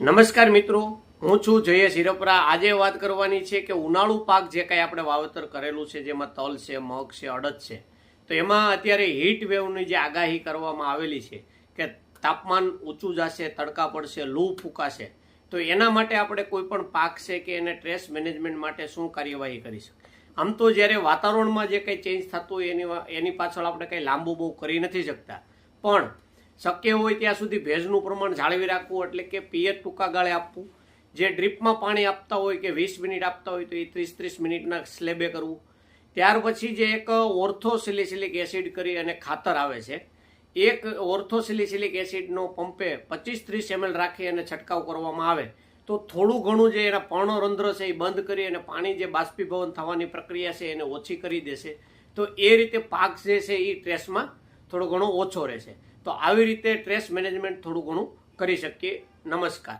નમસ્કાર મિત્રો, હું છું જયેશ હિરપરા। આજે વાત કરવાની છે કે ઉનાળુ પાક જે કાંઈ આપણે વાવેતર કરેલું છે, જેમાં તલ છે, મગ છે, અડદ છે, તો એમાં અત્યારે હીટ વેવની જે આગાહી કરવામાં આવેલી છે કે તાપમાન ઊંચું જશે, તડકા પડશે, લૂ ફૂંકાશે, તો એના માટે આપણે કોઈ પણ પાક છે કે એને સ્ટ્રેસ મેનેજમેન્ટ માટે શું કાર્યવાહી કરી શકીએ। આમ તો જ્યારે વાતાવરણમાં જે કંઈ ચેન્જ થતું હોય એની પાછળ આપણે કંઈ લાંબુ બહુ કરી નથી શકતા, પણ શક્ય હોય ત્યાં સુધી ભેજનું પ્રમાણ જાળવી રાખવું, એટલે કે પિયત ટૂંકા ગાળે આપવું। જે ડ્રીપમાં પાણી આપતા હોય કે 20 મિનિટ આપતા હોય તો એ 30-30 મિનિટના સ્લેબે કરવું। ત્યાર પછી જે એક ઓર્થોસિલિસિલિક એસિડ કરી અને ખાતર આવે છે, એક ઓર્થોસિલિસિલિક એસિડનો પંપે 25-30 ml રાખી અને છંટકાવ કરવામાં આવે તો થોડું ઘણું જે એના પર્ણરંધ્ર છે એ બંધ કરી અને પાણી જે બાષ્પીભવન થવાની પ્રક્રિયા છે એને ઓછી કરી દેશે। તો એ રીતે પાક જે છે એ સ્ટ્રેસમાં થોડો ઘણો ઓછો રહેશે। તો આવી રીતે સ્ટ્રેસ મેનેજમેન્ટ થોડું ઘણું કરી શકીએ। નમસ્કાર।